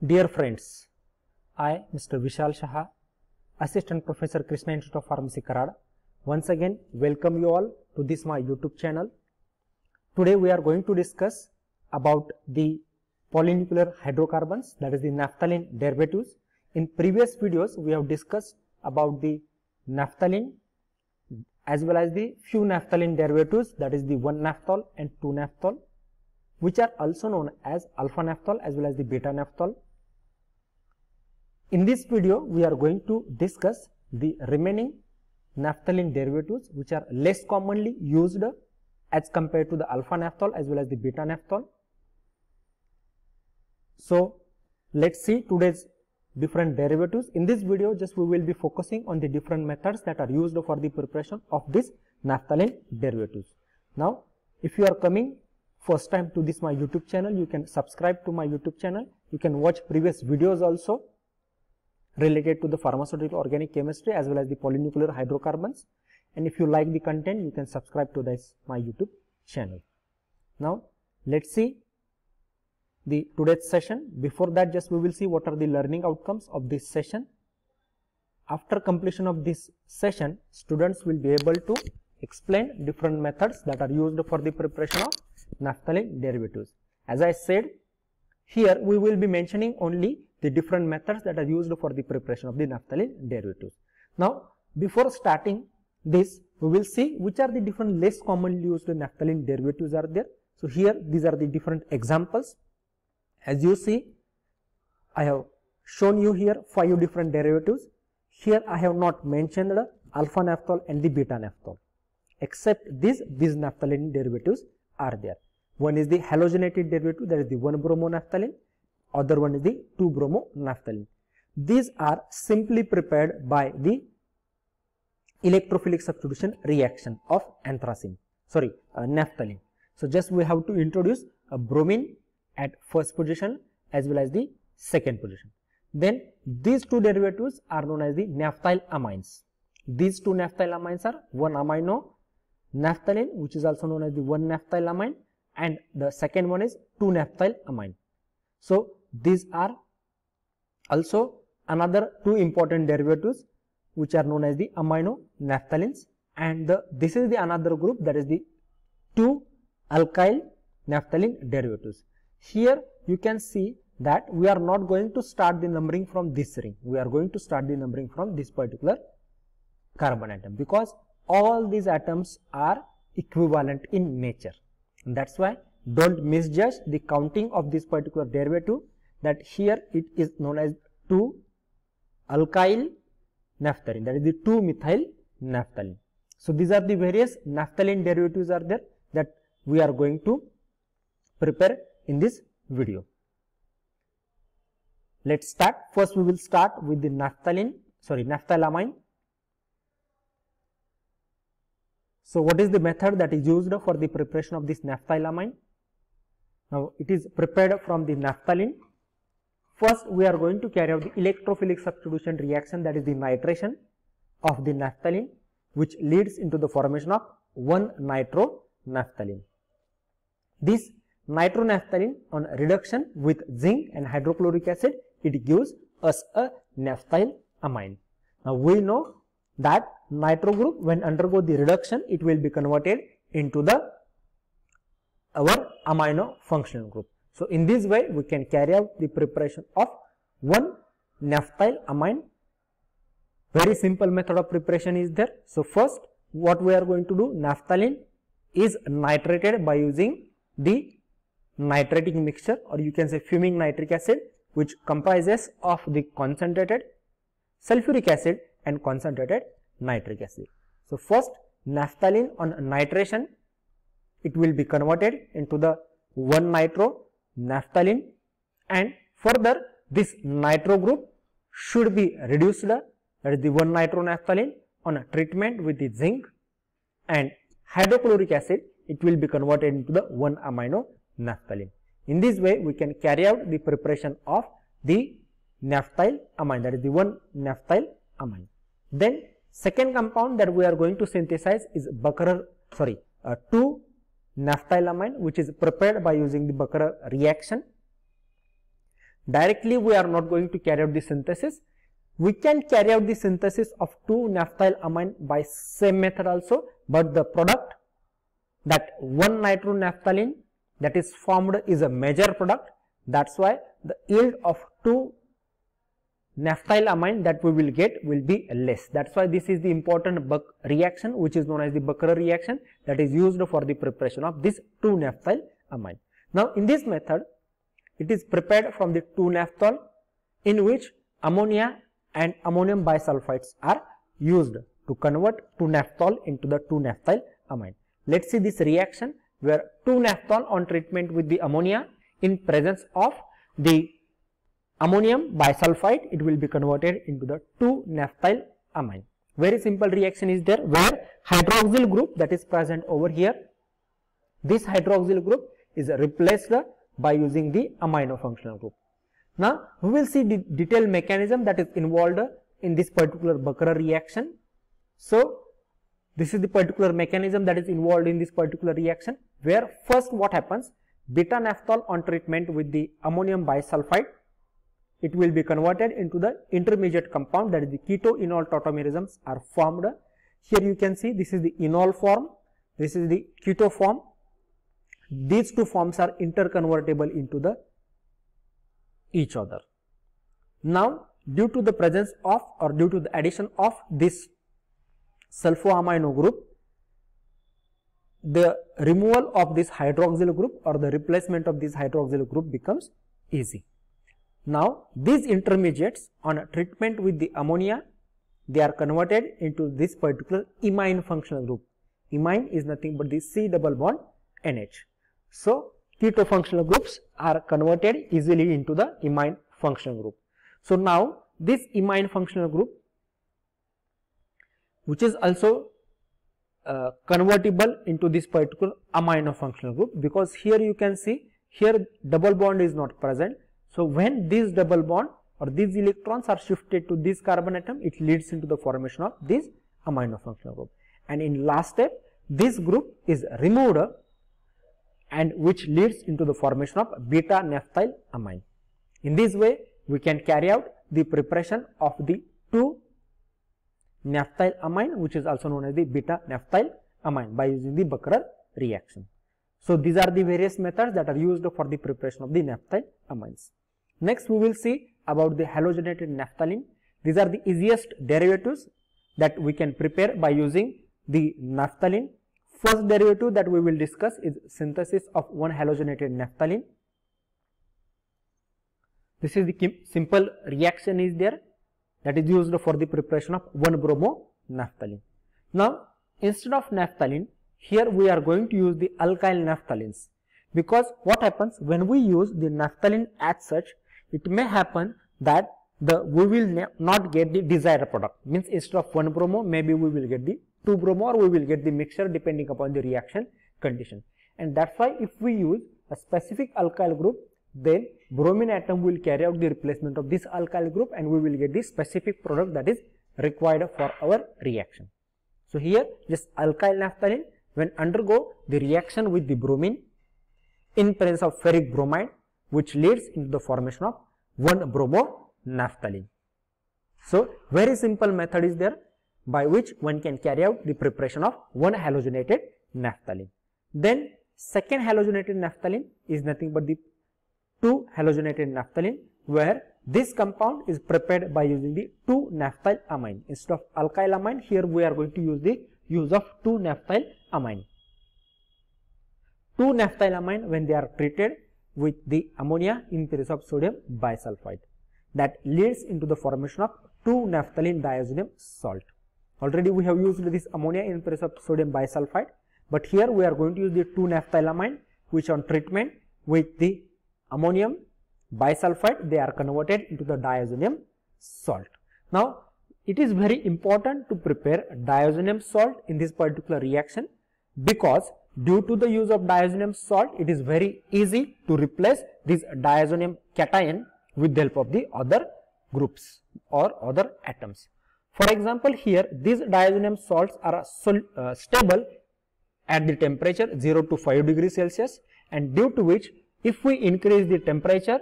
Dear friends, I, Mr. Vishal Shah, Assistant Professor, Krishna Institute of Pharmacy, Karad, once again welcome you all to this my YouTube channel. Today we are going to discuss about the polynuclear hydrocarbons, that is the naphthalene derivatives. In previous videos we have discussed about the naphthalene as well as the few naphthalene derivatives, that is the 1-naphthol and 2-naphthol, which are also known as alpha-naphthol as well as the beta-naphthol. In this video, we are going to discuss the remaining naphthalene derivatives which are less commonly used as compared to the alpha-naphthol as well as the beta-naphthol. So, let's see today's different derivatives. In this video, just we will be focusing on the different methods that are used for the preparation of this naphthalene derivatives. Now, if you are coming first time to this my YouTube channel, you can subscribe to my YouTube channel. You can watch previous videos also related to the pharmaceutical organic chemistry as well as the polynuclear hydrocarbons. And if you like the content, you can subscribe to this my YouTube channel. Now, let's see the today's session. Before that, just we will see what are the learning outcomes of this session. After completion of this session, students will be able to explain different methods that are used for the preparation of naphthalene derivatives. As I said, here we will be mentioning only the different methods that are used for the preparation of the naphthalene derivatives. Now, before starting this, we will see which are the different less commonly used naphthalene derivatives are there. So, here these are the different examples. As you see, I have shown you here 5 different derivatives. Here I have not mentioned the alpha-naphthol and the beta-naphthol, except these naphthalene derivatives are there. One is the halogenated derivative, that is the 1-bromonaphthalene, other one is the 2-bromonaphthalene. These are simply prepared by the electrophilic substitution reaction of naphthalene. So, just we have to introduce a bromine at first position as well as the second position. Then these two derivatives are known as the naphthyl amines. These two naphthyl amines are 1-amino naphthalene, which is also known as the 1-naphthyl amine, and the second one is 2-naphthyl amine. So, these are also another 2 important derivatives which are known as the amino naphthalines, and this is the another group, that is the 2-alkyl naphthalene derivatives. Here you can see that we are not going to start the numbering from this ring, we are going to start the numbering from this particular carbon atom, because all these atoms are equivalent in nature. And that's why don't misjudge the counting of this particular derivative, that here it is known as 2-alkyl naphthalene, that is the 2-methyl naphthalene. So, these are the various naphthalene derivatives are there that we are going to prepare in this video. Let's start. First we will start with the naphthylamine. So, what is the method that is used for the preparation of this naphthylamine? Now, it is prepared from the naphthalene. First, we are going to carry out the electrophilic substitution reaction, that is the nitration of the naphthalene, which leads into the formation of 1-nitronaphthalene. This nitronaphthalene, on reduction with zinc and hydrochloric acid, it gives us a naphthyl amine. Now, we know that nitro group, when undergo the reduction, it will be converted into our amino functional group. So, in this way we can carry out the preparation of 1-naphthyl amine. Very simple method of preparation is there. So, first what we are going to do, naphthalene is nitrated by using the nitrating mixture, or you can say fuming nitric acid, which comprises of the concentrated sulfuric acid and concentrated nitric acid. So, first naphthalene on nitration, it will be converted into the 1-nitronaphthalene, and further this nitro group should be reduced, that is the 1-nitronaphthalene, on a treatment with the zinc and hydrochloric acid, it will be converted into the 1-amino naphthalene. In this way we can carry out the preparation of the naphthyl amine, that is the 1-naphthyl amine. Then second compound that we are going to synthesize is 2-naphthylamine, which is prepared by using the Becquerel reaction. directly we are not going to carry out the synthesis. We can carry out the synthesis of 2-naphthylamine by same method also, but the product, that 1-nitronaphthalene that is formed, is a major product. That's why the yield of 2-naphthylamine that we will get will be less. That's why this is the important Buck reaction, which is known as the Becquerel reaction, that is used for the preparation of this 2-naphthylamine. Now in this method, it is prepared from the 2-naphthol, in which ammonia and ammonium bisulfides are used to convert 2-naphthol into the 2-naphthylamine. Let's see this reaction where 2-naphthol on treatment with the ammonia in presence of the ammonium bisulfide, it will be converted into the 2-naphthylamine. Very simple reaction is there, where hydroxyl group that is present over here, this hydroxyl group is replaced by using the amino functional group. Now we will see the detailed mechanism that is involved in this particular Becquerel reaction. So this is the particular mechanism that is involved in this particular reaction, where first what happens, beta-naphthol on treatment with the ammonium bisulfide, it will be converted into the intermediate compound, that is the keto-enol tautomerisms are formed. Here you can see this is the enol form, this is the keto form. These two forms are interconvertible into the each other. Now due to the presence of, or due to the addition of this sulfoamino group, the removal of this hydroxyl group or the replacement of this hydroxyl group becomes easy. Now these intermediates on treatment with the ammonia, they are converted into this particular imine functional group. Imine is nothing but the C double bond NH. So keto functional groups are converted easily into the imine functional group. So now this imine functional group, which is also convertible into this particular amino functional group, because here you can see here double bond is not present. So when this double bond or these electrons are shifted to this carbon atom, it leads into the formation of this amino functional group, and in last step this group is removed, and which leads into the formation of beta-naphthylamine. In this way we can carry out the preparation of the 2-naphthylamine, which is also known as the beta-naphthylamine, by using the Becquerel reaction. So these are the various methods that are used for the preparation of the naphthylamines. Next we will see about the halogenated naphthalene. These are the easiest derivatives that we can prepare by using the naphthalene. First derivative that we will discuss is synthesis of 1-halogenated naphthalene. This is the simple reaction is there that is used for the preparation of 1-bromo-naphthalene. Now instead of naphthalene, here we are going to use the alkyl naphthalenes, because what happens when we use the naphthalene as such, it may happen that we will not get the desired product. Means instead of 1-bromo, maybe we will get the 2-bromo, or we will get the mixture depending upon the reaction condition. And that's why if we use a specific alkyl group, then bromine atom will carry out the replacement of this alkyl group, and we will get the specific product that is required for our reaction. So here this alkyl naphthalene, when undergo the reaction with the bromine in presence of ferric bromide, which leads into the formation of 1-bromo-naphthalene. So very simple method is there by which one can carry out the preparation of 1-halogenated naphthalene. Then second halogenated naphthalene is nothing but the 2-halogenated naphthalene, where this compound is prepared by using the 2-naphthylamine. Instead of alkylamine, here we are going to use the use of 2-naphthylamine. 2-naphthylamine, when they are treated with the ammonia in presence of sodium bisulfite, that leads into the formation of 2-naphthalene diazonium salt. Already we have used this ammonia in presence of sodium bisulfite, but here we are going to use the 2-naphthylamine, which on treatment with the ammonium bisulfite, they are converted into the diazonium salt. Now it is very important to prepare diazonium salt in this particular reaction, because due to the use of diazonium salt, it is very easy to replace this diazonium cation with the help of the other groups or other atoms. For example, here these diazonium salts are stable at the temperature 0 to 5 degrees Celsius, and due to which if we increase the temperature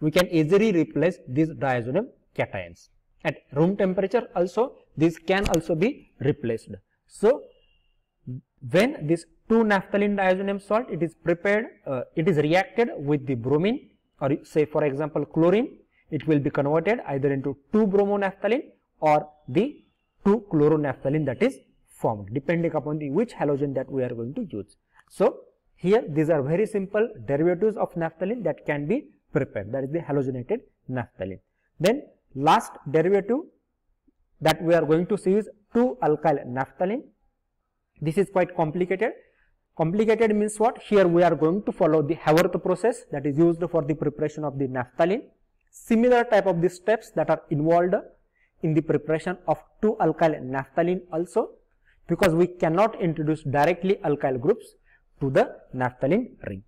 we can easily replace these diazonium cations. At room temperature also these can also be replaced. So when this 2-naphthalene diazonium salt, it is prepared, it is reacted with the bromine, or say for example chlorine, it will be converted either into 2-bromonaphthalene or the 2-chloronaphthalene that is formed, depending upon the which halogen that we are going to use. So here these are very simple derivatives of naphthalene that can be prepared, that is the halogenated naphthalene. Then last derivative that we are going to see is 2-alkyl naphthalene. This is quite complicated. Complicated means what? Here we are going to follow the Haworth process that is used for the preparation of the naphthalene. Similar type of the steps that are involved in the preparation of 2-alkyl naphthalene also, because we cannot introduce directly alkyl groups to the naphthalene ring.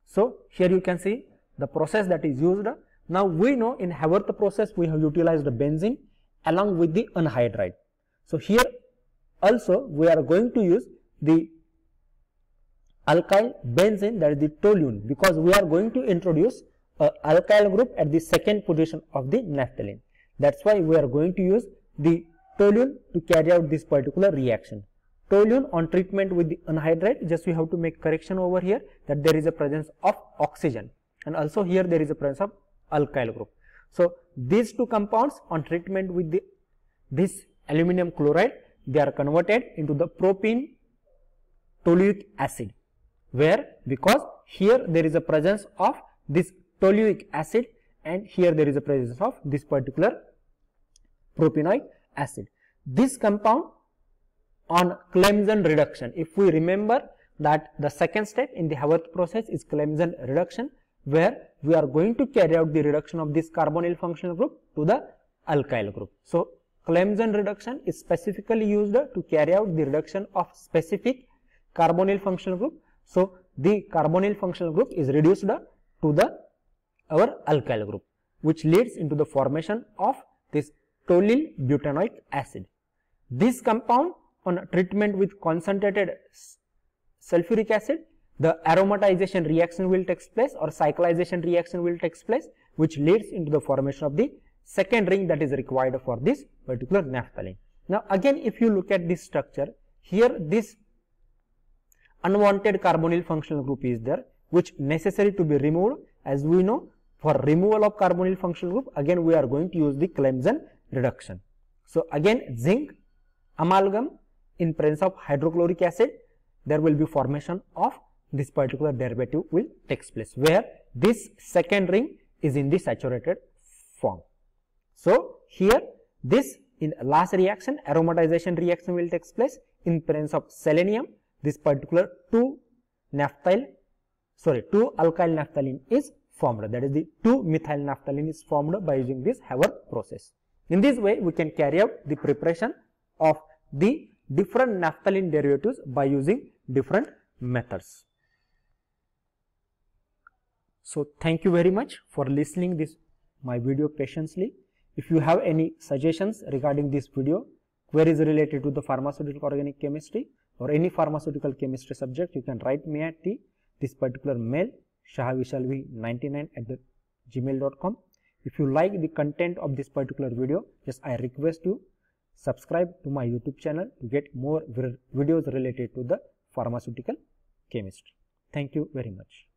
So here you can see the process that is used. Now we know in Haworth process we have utilized the benzene along with the anhydride. So here also we are going to use the alkyl benzene, that is the toluene, because we are going to introduce a alkyl group at the second position of the naphthalene. That's why we are going to use the toluene to carry out this particular reaction. Toluene on treatment with the anhydride, just we have to make correction over here that there is a presence of oxygen, and also here there is a presence of alkyl group. So these two compounds on treatment with this aluminum chloride, they are converted into the propene toluic acid, where because here there is a presence of this toluic acid and here there is a presence of this particular propenoic acid. This compound on Clemson reduction, if we remember that the second step in the Haworth process is Clemson reduction, where we are going to carry out the reduction of this carbonyl functional group to the alkyl group. So Clemson reduction is specifically used to carry out the reduction of specific carbonyl functional group. So the carbonyl functional group is reduced to our alkyl group, which leads into the formation of this tolyl butanoic acid. This compound on treatment with concentrated sulfuric acid, the aromatization reaction will take place or cyclization reaction will take place, which leads into the formation of the second ring that is required for this particular naphthalene. Now again, if you look at this structure, here this unwanted carbonyl functional group is there, which necessary to be removed. As we know, for removal of carbonyl functional group, again we are going to use the Clemson reduction. So again, zinc amalgam in presence of hydrochloric acid, there will be formation of this particular derivative will takes place, where this second ring is in the saturated form. So here this in last reaction, aromatization reaction will take place in presence of selenium. This particular 2-alkyl naphthalene is formed, that is the 2-methyl naphthalene is formed by using this Haworth process. In this way we can carry out the preparation of the different naphthalene derivatives by using different methods. So thank you very much for listening this my video patiently. If you have any suggestions regarding this video, queries related to the pharmaceutical organic chemistry or any pharmaceutical chemistry subject, you can write me at this particular mail shahavishalvi99@gmail.com. If you like the content of this particular video, just I request you subscribe to my YouTube channel to get more videos related to the pharmaceutical chemistry. Thank you very much.